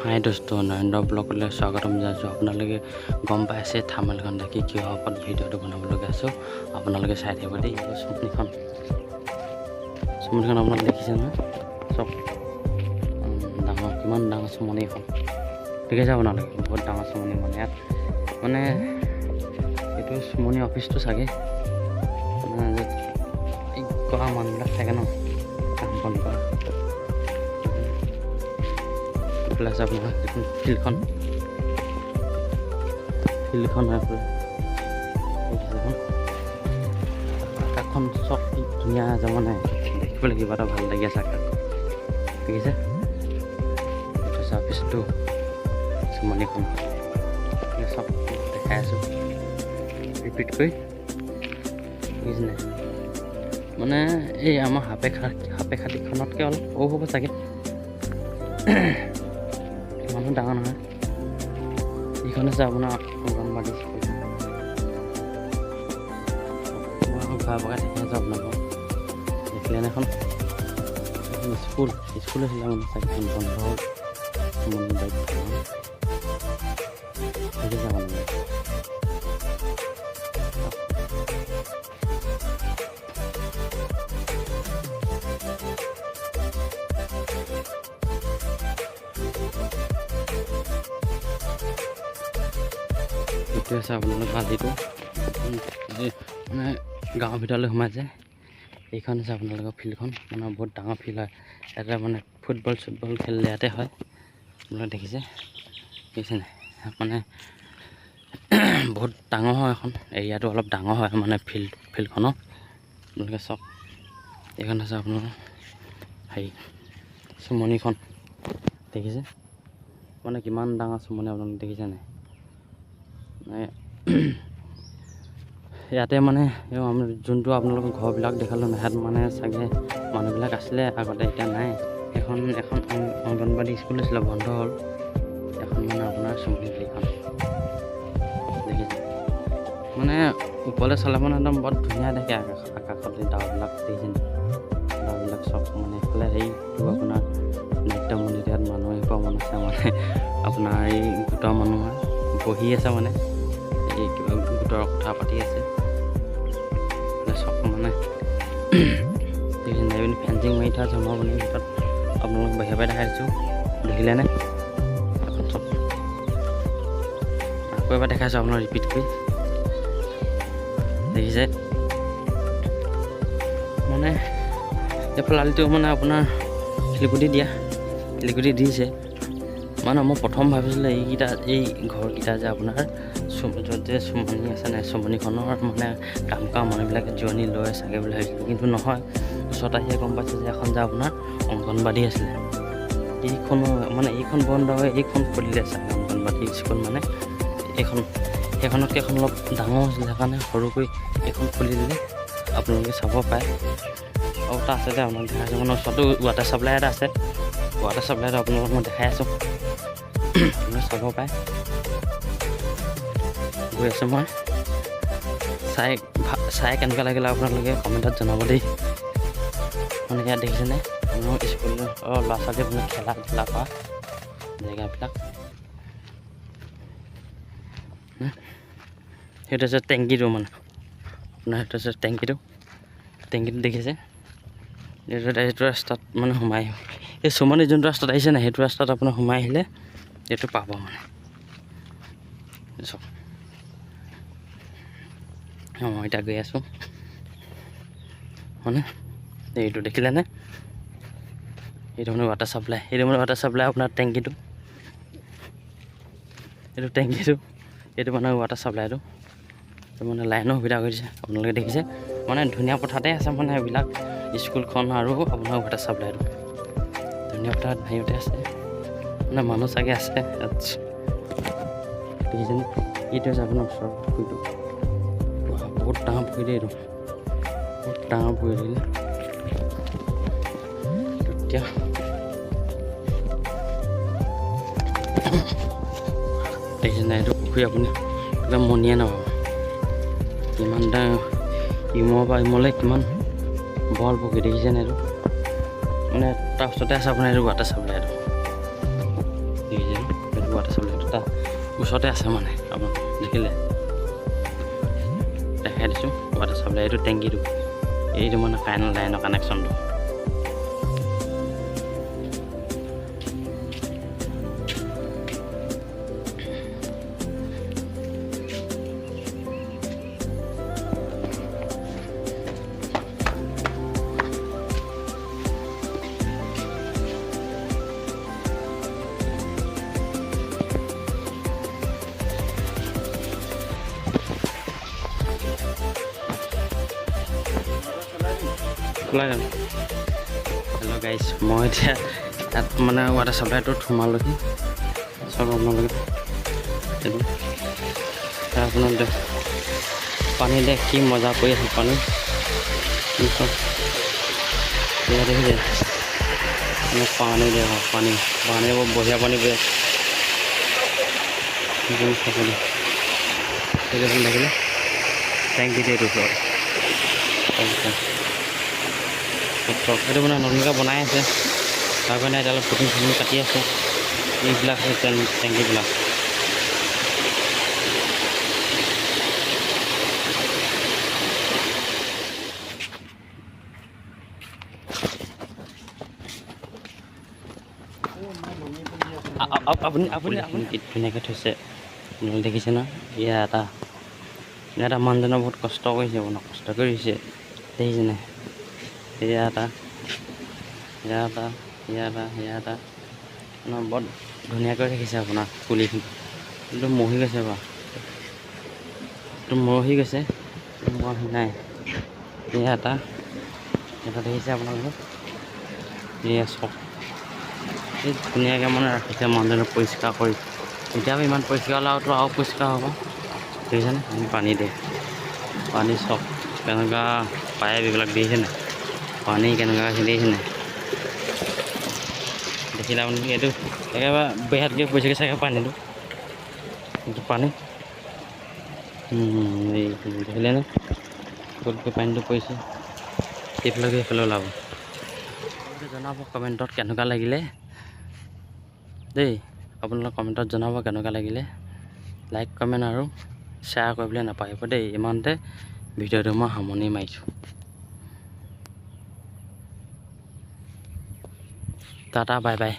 হাই দোস্ত নৰেন্দ্ৰ ব্লগলৈ স্বাগতম জনাইছোঁ। আপোনালোকে গম পাইছে থামেলখন দেখি কিহৰ ওপৰত ভিডিঅ'টো বনাবলগীয়া আছোঁ। আপোনালোকে চাই থাকিব দেই। চুমনিখন আপোনালোকে দেখিছে নহয়, চব ডাঙৰ, কিমান ডাঙৰ চুমনি এখন দেখিছে আপোনালোকে। বহুত ডাঙৰ চুমনি মানে ইয়াত মানে এইটো চুমনি অফিচটো চাগে মানে এই কৰা মানুহবিলাক থাকে ন, কাম বন কৰা। আছে আপোনাৰ এখন ফিল্ডখন হয় আকাশখন চব ধুনীয়া আছে মানে দেখিবলৈ কিবা এটা ভাল লাগি আছে। আকাশ দেখিছে, অফিচটো চুমনিখন চব দেখাই আছোঁ ৰিপিট কৰি। দেখিছে নাই, মানে এই আমাৰ সাপে খাটিখনতকৈ অলপ সৰু হ'ব চাগে, মানুহ ডাঙৰ নহয়। এইখন আছে আপোনাৰ অংগনবাদী স্কুল। মই ঘূৰাই পকাই দেখি আছোঁ আপোনালোকক, দেখিলেনে এখন স্কুল আছিলে মানে চাইকেলখন বন্ধ হ'ল। দেখিছে মানুহে এইটো আছে আপোনালোক আলিটো মানে গাঁৱৰ ভিতৰলৈ সোমাই যায়। এইখন আছে আপোনালোকৰ ফিল্ডখন, মানে বহুত ডাঙৰ ফিল্ড হয়। ইয়াতে মানে ফুটবল খেলিলে ইয়াতে হয়। আপোনালোকে দেখিছে নাই, মানে বহুত ডাঙৰ হয় এখন এৰিয়াটো, অলপ ডাঙৰ হয় মানে ফিল্ডখনৰ। আপোনালোকে চাওক, এইখন আছে আপোনাৰ হেৰি চুমনিখন দেখিছে, মানে কিমান ডাঙৰ চুমনি আপোনালোকে দেখিছে নাই। ইয়াতে মানে যোনটো আপোনালোকৰ ঘৰবিলাক দেখালোঁ ন, ইয়াত মানে চাগে মানুহবিলাক আছিলে আগতে, এতিয়া নাই। এখন অংগনবাদী স্কুল আছিলে, বন্ধ হ'ল। এখন মানে আপোনাৰ চুমনি এইখন দেখিছে, মানে ওপৰলৈ চালে মানে একদম বৰ ধুনীয়া দেখে। আকাশত ডাৱৰবিলাক দেখিছে, ডাৱৰবিলাক চব মানে এইফালে হেৰিটো আপোনাৰ নাট্য মন্দিৰ, ইয়াত মানুহ আহিব মন আছে মানে আপোনাৰ এই গোটৰ মানুহ বহি আছে, মানে এই কিবা গোটৰ কথা পাতি আছে চব মানে দেখিছে। ফেঞ্চিং মাৰি থোৱা জন্মভূমিৰ ভিতৰত আপোনালোক বাহিৰৰ পৰা দেখাই দিছোঁ, দেখিলেনে। চব আকৌ এবাৰ দেখাইছোঁ আপোনাক ৰিপিট কৰি, দেখিছে। মানে এই প্লালিটো মানে আপোনাৰ শিলগুটি দিছে। মানে মই প্ৰথম ভাবিছিলোঁ এই ঘৰকেইটা যে আপোনাৰ য'ত যে চুমনি আছে নাই, চুমনিখনৰ মানে কাম কৰা মানুহবিলাকে জিৰণি লৈ চাগে বুলি ভাবিছিলোঁ, কিন্তু নহয়। ওচৰত আহিয়ে গম পাইছোঁ যে এখন যে আপোনাৰ অংগনবাদী আছিলে। এইখন বন্ধ হৈ এইখন খুলিলে চাগে অংগনবাদী স্কুল, মানে সেইখনতকৈ এখন অলপ ডাঙৰ হৈছিলে, সেইকাৰণে সৰুকৈ এইখন খুলি দিলে। আপোনালোকে চাব পাৰে। আৰু এটা আছে যে আপোনাক দেখাই আছোঁ, মানে ওচৰতো ৱাটাৰ চাপ্লাই এটা আছে। ৱাটাৰ চাপ্লাইটো আপোনালোকক মই দেখাই আছোঁ, চাব পাৰে। গৈ আছোঁ মই, চাই কেনেকুৱা লাগিলে আপোনালোকে কমেণ্টত জনাব দেই। মানে ইয়াত দেখিছেনে মোৰ স্কুলৰ ল'ৰা ছোৱালী খেলা ধূলা কৰা জেগাবিলাক। সেইটো আছে টেংকিটো, মানে আপোনাৰ সেইটো আছে টেংকিটো দেখিছে। এইটো ৰাস্তাত মানে সোমাই এই চুমনি যোনটো ৰাস্তাত আহিছে নাই, সেইটো ৰাস্তাত আপোনাৰ সোমাই আহিলে এইটো পাব মানে চব। মই এতিয়া গৈ আছোঁ মানে এইটো দেখিলেনে, এইটো মানে ৱাটাৰ চাপ্লাই আপোনাৰ টেংকিটো, এইটো মানে ৱাটাৰ চাপ্লাইটো মানে লাইনৰ সুবিধা কৰি দিছে। আপোনালোকে দেখিছে, মানে ধুনীয়া পথাৰতে আছে মানে এইবিলাক স্কুলখন আৰু আপোনাৰ ৱাটাৰ চাপ্লাইটো ধুনীয়া পথাৰত ভাইতে আছে, মানে মানুহ চাগে আছে ইয়াত। দেখিছেনে, এইটো আছে আপোনাৰ ওচৰৰ পুখুৰীটো, বহুত ডাঙৰ পুখুৰী দেই, এইটো বহুত ডাঙৰ পুখুৰী দিলে। এতিয়া দেখিছেনে, এইটো পুখুৰী আপুনি একদম মনিয়ে নাপাব, কিমান ডাঙৰ ইমৰ পৰা ইমলৈ কিমান বহল পুখুৰী দেখিছেনে। এইটো মানে তাৰ ওচৰতে আছে আপোনাৰ এইটো ৱাটাৰ চাপ্লাইটো দেখিছে। ৱাটাৰ চাপ্লাইটো তাৰ ওচৰতে আছে মানে আপোনাক দেখিলে দেখাই দিছোঁ ৱাটাৰ চাপ্লাই এইটো টেংকিটো এইটো মানে কাৰেণ্ট লাইনৰ কানেকশ্যনটো হেল্ল' গাইজ মই এতিয়া তাত মানে ৱাটাৰ চাপ্লাইটোত সোমালোহি চব আপোনালোকে এইটো আপোনাৰ পানী দেখ কি মজা কৰি আছে পানী চব এয়া দেখিছে পানী দিয়ে পানী পানী বঢ়িয়া পানী বৈ আছে দেখিলে টেংকিটো এইটো ওচৰত সেইটো মানে নতুনকৈ বনাই আছে তাৰ কাৰণে এতিয়া অলপ পুটিং চুটিং কাটি আছে এইবিলাক হৈছে টেংকিবিলাক আপুনি ধুনীয়াকৈ থৈছে দেখিছে ন এটা মানুহজনে বহুত কষ্ট কৰিছে আপোনাৰ কষ্ট কৰিছে দেখিছে নাই এটা বৰ ধুনীয়াকৈ ৰাখিছে আপোনাৰ পুলিখিনি কিন্তু মহি গৈছে বাৰু এইটো মৰহি গৈছে মৰহি নাই এটা দেখিছে আপোনালোকে এয়া চব এই ধুনীয়াকৈ মানে ৰাখিছে মানুহজনে পৰিষ্কাৰ কৰি এতিয়াও ইমান পৰিষ্কাৰ হ'লে আৰু পৰিষ্কাৰ হ'ব দেখিছেনে পানী দিয়ে পানী চব কেনেকুৱা পাইপ এইবিলাক দেখিছেনে পানী কেনেকুৱা দেখিছেনে দেখিলে আপুনি এইটো একেবাৰে বেহাতকৈ পৰিছেগৈ চাগে পানীটো এইটো পানী দেখিলেনে ক'তকৈ পানীটো পৰিছে সেইফালে ওলাব জনাব কমেণ্টত কেনেকুৱা লাগিলে দেই আপোনালোকে কমেণ্টত জনাব কেনেকুৱা লাগিলে লাইক কমেণ্ট আৰু শ্বেয়াৰ কৰিবলৈ নাপাহৰিব দেই ইমানতে ভিডিঅ'টো মই সামৰণি মাৰিছোঁ টাটা বাই বাই